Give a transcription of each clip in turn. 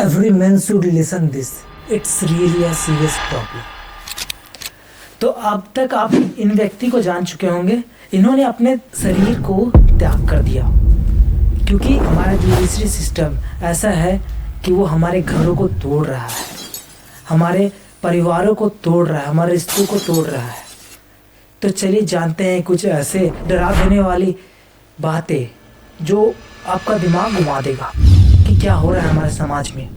Every man should listen this. It's really a serious problem. तो अब तक आप इन व्यक्ति को जान चुके होंगे। इन्होंने अपने शरीर को त्याग कर दिया, क्योंकि हमारा जुडिशरी सिस्टम ऐसा है कि वो हमारे घरों को तोड़ रहा है, हमारे परिवारों को तोड़ रहा है, हमारे रिश्तों को तोड़ रहा है। तो चलिए जानते हैं कुछ ऐसे डरा देने वाली बातें जो आपका दिमाग घुमा देगा कि क्या हो रहा है हमारे समाज में।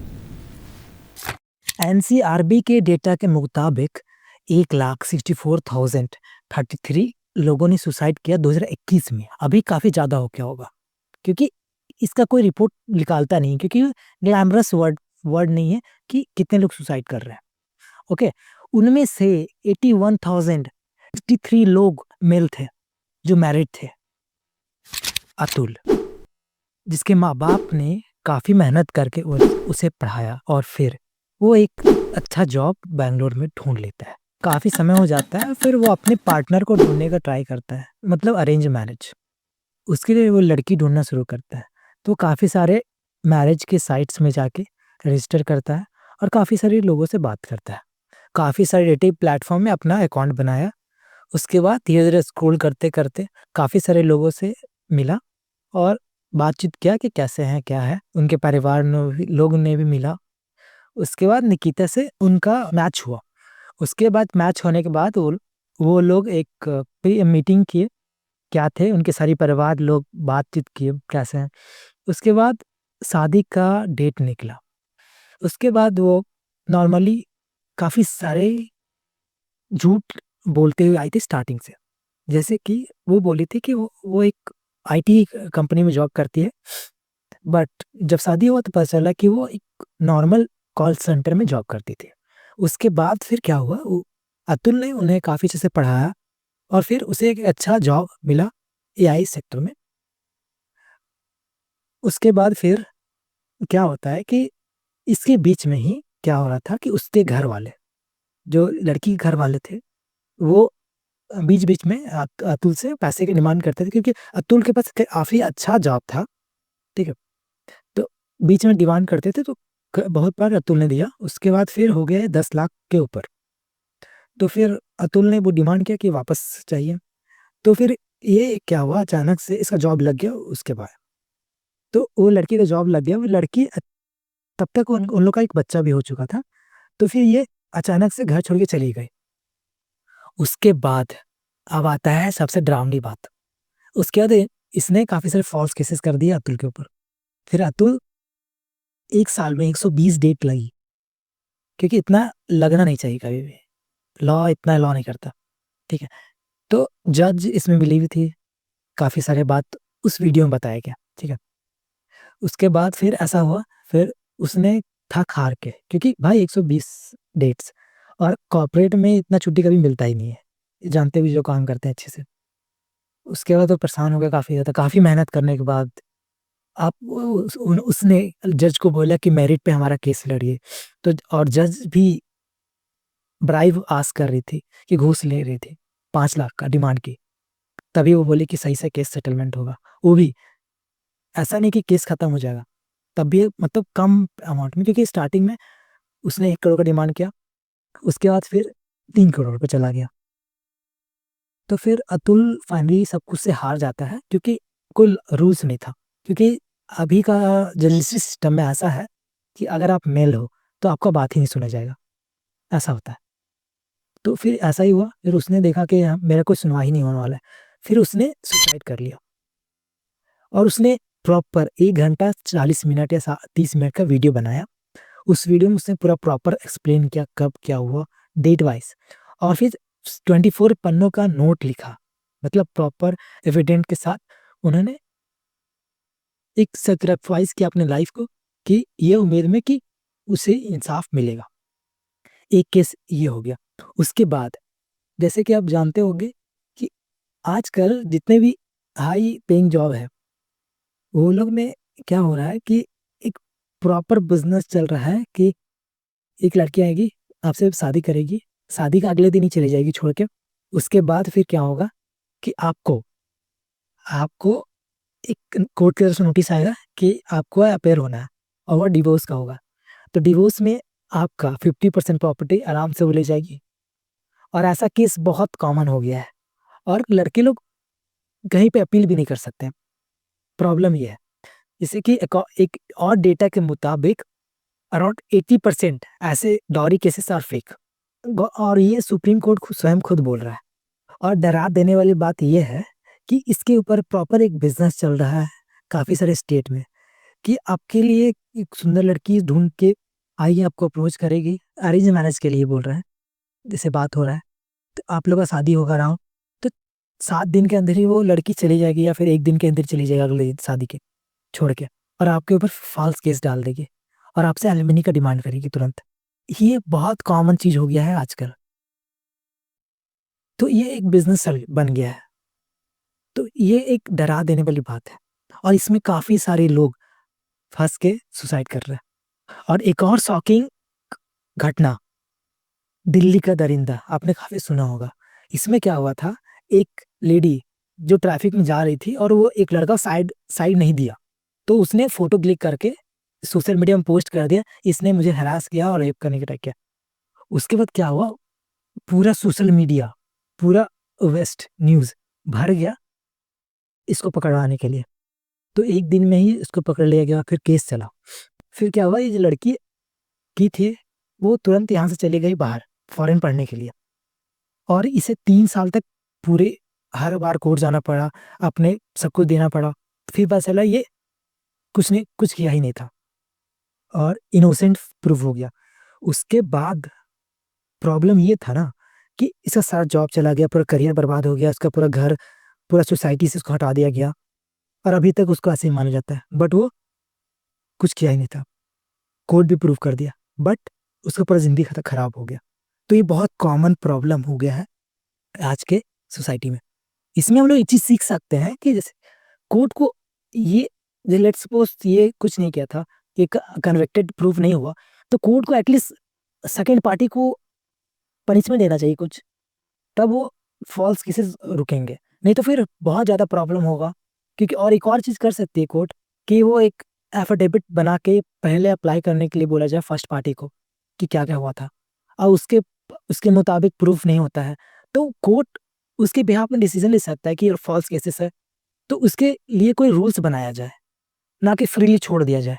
एनसीआरबी के डेटा के मुताबिक 1,64,033 लोगों ने सुसाइड किया 2021 में। अभी काफ़ी ज़्यादा हो गया होगा, क्योंकि इसका कोई रिपोर्ट निकालता नहीं, क्योंकि ग्लैमरस वर्ड नहीं है कि कितने लोग सुसाइड कर रहे हैं। ओके, उनमें से 81,063 लोग मेल थे जो मैरिड थे। अतुल, जिसके माँ बाप ने काफ़ी मेहनत करके उसे पढ़ाया और फिर वो एक अच्छा जॉब बेंगलोर में ढूंढ लेता है। काफ़ी समय हो जाता है, फिर वो अपने पार्टनर को ढूंढने का ट्राई करता है, मतलब अरेंज मैरिज। उसके लिए वो लड़की ढूंढना शुरू करता है, तो काफ़ी सारे मैरिज के साइट्स में जाके रजिस्टर करता है और काफ़ी सारे लोगों से बात करता है। काफ़ी सारे डेटिंग प्लेटफॉर्म में अपना अकाउंट बनाया। उसके बाद धीरे धीरे स्क्रॉल करते करते काफ़ी सारे लोगों से मिला और बातचीत किया कि कैसे हैं, क्या है। उनके परिवार लोगों ने भी मिला। उसके बाद निकिता से उनका मैच हुआ। उसके बाद मैच होने के बाद वो लोग एक मीटिंग किए, क्या थे उनके सारी परिवार लोग, बातचीत किए कैसे हैं। उसके बाद शादी का डेट निकला। उसके बाद वो नॉर्मली काफ़ी सारे झूठ बोलते हुए आई थी स्टार्टिंग से। जैसे कि वो बोली थी कि वो एक आईटी कंपनी में जॉब करती है, बट जब शादी हुआ तो पता चला कि वो एक नॉर्मल कॉल सेंटर में जॉब करती थी। उसके बाद फिर क्या हुआ, अतुल ने उन्हें काफ़ी अच्छे से पढ़ाया और फिर उसे एक अच्छा जॉब मिला एआई सेक्टर में। उसके बाद फिर क्या होता है कि इसके बीच में ही क्या हो रहा था कि उसके घर वाले, जो लड़की के घर वाले थे, वो बीच-बीच में अतुल से पैसे की डिमांड करते थे, क्योंकि अतुल के पास काफ़ी अच्छा जॉब था, ठीक है? तो बीच में डिमांड करते थे, तो बहुत बार अतुल ने दिया। उसके बाद फिर हो गए 10 लाख के ऊपर। तो फिर अतुल ने वो डिमांड किया कि वापस चाहिए। तो फिर ये क्या हुआ, अचानक से इसका जॉब लग गया उसके बाद। तो वो लड़की का जॉब लग गया, वो लड़की तब तक उन लोग का एक बच्चा भी हो चुका था। तो फिर ये अचानक से घर छोड़ के चली गई। उसके बाद अब आता है सबसे डरावनी बात। उसके बाद इसने काफ़ी सारे फॉल्स केसेस कर दिए अतुल के ऊपर। फिर अतुल 1 साल में 120 डेट लगी, क्योंकि इतना लगना नहीं चाहिए कभी भी। लॉ इतना नहीं करता, ठीक है? तो जज इसमें मिली हुई थी, काफ़ी सारे बात उस वीडियो में बताया गया, ठीक है? उसके बाद फिर ऐसा हुआ, फिर उसने थक हार के, क्योंकि भाई 120 डेट्स और कॉर्पोरेट में इतना छुट्टी कभी मिलता ही नहीं है, जानते भी जो काम करते हैं अच्छे से। उसके बाद वो परेशान हो गया काफ़ी ज़्यादा। काफ़ी मेहनत करने के बाद आप उसने जज को बोला कि मेरिट पे हमारा केस लड़िए। तो और जज भी ब्राइब आस्क कर रही थी, कि घूस ले रही थी, 5 लाख का डिमांड की। तभी वो बोली कि सही से केस सेटलमेंट होगा। वो भी ऐसा नहीं कि केस खत्म हो जाएगा, तब भी मतलब कम अमाउंट में, क्योंकि स्टार्टिंग में उसने 1 करोड़ का डिमांड किया। उसके बाद फिर 3 करोड़ पे चला गया। तो फिर अतुल फाइनली सब कुछ से हार जाता है, क्योंकि कोई रूल्स नहीं था। क्योंकि अभी का जस्टिस सिस्टम में ऐसा है कि अगर आप मेल हो तो आपका बात ही नहीं सुना जाएगा, ऐसा होता है। तो फिर ऐसा ही हुआ, फिर उसने देखा कि मेरा कोई सुनवाई नहीं होने वाला है। फिर उसने सुसाइड कर लिया और उसने प्रॉपर 1 घंटा 40 मिनट या 30 मिनट का वीडियो बनाया। उस वीडियो में उसने पूरा प्रॉपर एक्सप्लेन किया कब क्या हुआ, डेट वाइज, और फिर 24 पन्नों का नोट लिखा, मतलब प्रॉपर एविडेंट के साथ उन्होंने एक सैक्रिफाइस किया अपने लाइफ को, कि ये उम्मीद में कि उसे इंसाफ मिलेगा। एक केस ये हो गया। उसके बाद जैसे कि आप जानते होंगे कि आजकल जितने भी हाई पेइंग जॉब है, वो लोग में क्या हो रहा है कि एक प्रॉपर बिजनेस चल रहा है कि एक लड़की आएगी, आपसे शादी करेगी, शादी का अगले दिन ही चली जाएगी छोड़ के। उसके बाद फिर क्या होगा कि आपको आपको एक कोर्ट की तरफ से नोटिस आएगा कि आपको अफेयर होना है, और वो डिवोर्स का होगा। तो डिवोर्स में आपका 50% प्रॉपर्टी आराम से वो ले जाएगी। और ऐसा केस बहुत कॉमन हो गया है और लड़के लोग कहीं पे अपील भी नहीं कर सकते। प्रॉब्लम ये है, जैसे कि एक और डेटा के मुताबिक अराउंड 80% ऐसे डॉरी केसेस आर फेक, और ये सुप्रीम कोर्ट स्वयं खुद बोल रहा है। और डरा देने वाली बात यह है कि इसके ऊपर प्रॉपर एक बिजनेस चल रहा है काफी सारे स्टेट में, कि आपके लिए एक सुंदर लड़की ढूंढ के आइए, आपको अप्रोच करेगी, अरेंज मैरिज के लिए बोल रहा है, जैसे बात हो रहा है। तो आप लोग का शादी होगा अराउंड, तो 7 दिन के अंदर ही वो लड़की चली जाएगी या फिर 1 दिन के अंदर चली जाएगी अगले दिन शादी के छोड़ के, और आपके ऊपर फॉल्स केस डाल देगी और आपसे एलिमनी का डिमांड करेगी तुरंत। ये बहुत कॉमन चीज हो गया है आजकल। तो ये एक बिजनेस बन गया है। तो ये एक डरा देने वाली बात है और इसमें काफी सारे लोग फंस के सुसाइड कर रहे हैं। और एक और शॉकिंग घटना, दिल्ली का दरिंदा, आपने काफी सुना होगा। इसमें क्या हुआ था, एक लेडी जो ट्रैफिक में जा रही थी और वो एक लड़का साइड साइड नहीं दिया, तो उसने फोटो क्लिक करके सोशल मीडिया में पोस्ट कर दिया, इसने मुझे हरास किया और रेप करने का ट्राई किया। उसके बाद क्या हुआ, पूरा सोशल मीडिया, पूरा वेस्ट न्यूज भर गया इसको पकड़वाने के लिए। तो 1 दिन में ही इसको पकड़ लिया गया, फिर केस चला। फिर क्या हुआ, ये जो लड़की की थी वो तुरंत यहाँ से चली गई बाहर फॉरेन पढ़ने के लिए, और इसे 3 साल तक पूरे हर बार कोर्ट जाना पड़ा, अपने सब कुछ देना पड़ा। फिर पता चला ये कुछ किया ही नहीं था और इनोसेंट प्रूव हो गया। उसके बाद प्रॉब्लम ये था ना कि इसका सारा जॉब चला गया, पूरा करियर बर्बाद हो गया, उसका पूरा घर, पूरा सोसाइटी से उसको हटा दिया गया, और अभी तक उसको ऐसे ही माना जाता है। बट वो कुछ किया ही नहीं था, कोर्ट भी प्रूव कर दिया, बट उसका पूरा जिंदगी खराब हो गया। तो ये बहुत कॉमन प्रॉब्लम हो गया है आज के सोसाइटी में। इसमें हम लोग एक चीज सीख सकते हैं कि जैसे कोर्ट को ये लेट्स सपोज ये कुछ नहीं किया था, एक कन्विक्टेड प्रूफ नहीं हुआ, तो कोर्ट को एटलीस्ट सेकंड पार्टी को पनिशमेंट देना चाहिए कुछ, तब वो फॉल्स केसेस रुकेंगे। नहीं तो फिर बहुत ज़्यादा प्रॉब्लम होगा। क्योंकि और एक और चीज़ कर सकती है कोर्ट कि वो एक एफिडेविट बना के पहले अप्लाई करने के लिए बोला जाए फर्स्ट पार्टी को कि क्या क्या हुआ था, और उसके मुताबिक प्रूफ नहीं होता है तो कोर्ट उसके बिहाफ में डिसीजन ले सकता है कि फॉल्स केसेस है, तो उसके लिए कोई रूल्स बनाया जाए, ना कि फ्रीली छोड़ दिया जाए।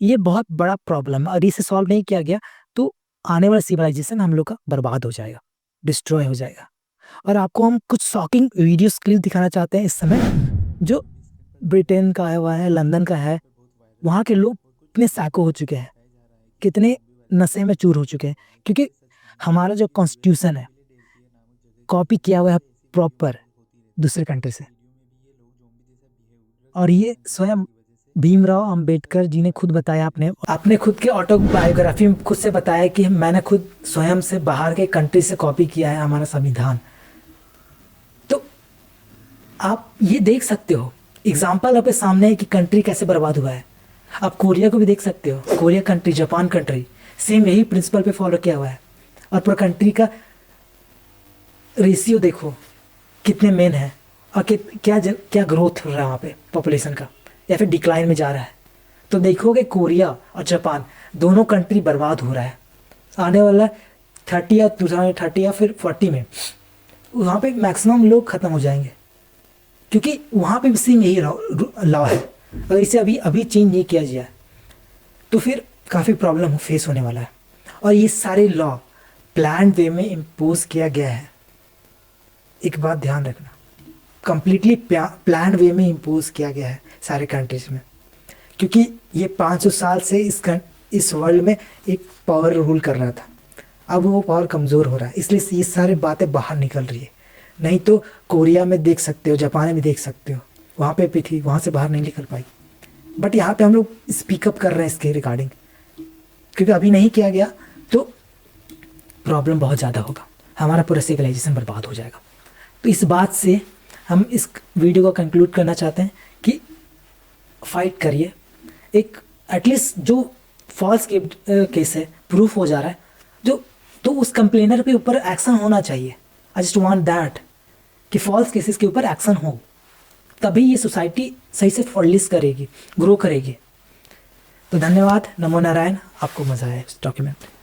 ये बहुत बड़ा प्रॉब्लम है, और इसे सॉल्व नहीं किया गया तो आने वाला सिविलाइजेशन हम लोग का बर्बाद हो जाएगा, डिस्ट्रॉय हो जाएगा। और आपको हम कुछ शॉकिंग वीडियोस क्लिप दिखाना चाहते हैं इस समय, जो ब्रिटेन का आया हुआ है, लंदन का है। वहाँ के लोग कितने सैको हो चुके हैं, कितने नशे में चूर हो चुके हैं, क्योंकि हमारा जो कॉन्स्टिट्यूशन है कॉपी किया हुआ है प्रॉपर दूसरे कंट्री से। और ये स्वयं भीमराव अंबेडकर जी ने खुद बताया, आपने खुद के ऑटोबायोग्राफी में खुद से बताया कि मैंने खुद स्वयं से बाहर के कंट्री से कॉपी किया है हमारा संविधान। तो आप ये देख सकते हो, एग्जाम्पल आपके सामने है कि कंट्री कैसे बर्बाद हुआ है। आप कोरिया को भी देख सकते हो, Korea country, Japan country, same यही प्रिंसिपल पे फॉलो किया हुआ है। और पूरा कंट्री का रेशियो देखो कितने मेन है, और क्या ग्रोथ हो रहा है वहाँ पे पॉपुलेशन का, या फिर डिक्लाइन में जा रहा है। तो देखोगे कोरिया और जापान दोनों कंट्री बर्बाद हो रहा है। आने वाला 2030 या फिर 40 में वहाँ पे मैक्सिमम लोग ख़त्म हो जाएंगे, क्योंकि वहाँ पे सेम यही लॉ है। अगर इसे अभी चेंज नहीं किया जाए तो फिर काफ़ी प्रॉब्लम फेस होने वाला है। और ये सारे लॉ प्लान्ड वे में इम्पोज किया गया है। एक बात ध्यान रखना, कंप्लीटली प्लान्ड वे में इम्पोज किया गया है सारे कंट्रीज में, क्योंकि ये 500 साल से इस वर्ल्ड में एक पावर रूल कर रहा था। अब वो पावर कमज़ोर हो रहा है, इसलिए ये सारी बातें बाहर निकल रही है। नहीं तो कोरिया में देख सकते हो, जापान में देख सकते हो, वहाँ पे भी थी, वहाँ से बाहर नहीं निकल पाई। बट यहाँ पे हम लोग स्पीकअप कर रहे हैं इसके रिगार्डिंग, क्योंकि अभी नहीं किया गया तो प्रॉब्लम बहुत ज़्यादा होगा, हमारा पूरा सिविलाइजेशन बर्बाद हो जाएगा। तो इस बात से हम इस वीडियो को कंक्लूड करना चाहते हैं कि फाइट करिए, एक एटलीस्ट जो फॉल्स केस है प्रूफ हो जा रहा है जो, तो उस कंप्लेनर के ऊपर एक्शन होना चाहिए। आई जस्ट वांट दैट कि फॉल्स केसेस के ऊपर एक्शन हो, तभी ये सोसाइटी सही से फ्लरिश करेगी, ग्रो करेगी। तो धन्यवाद, नमो नारायण, आपको मज़ा आया इस डॉक्यूमेंट में।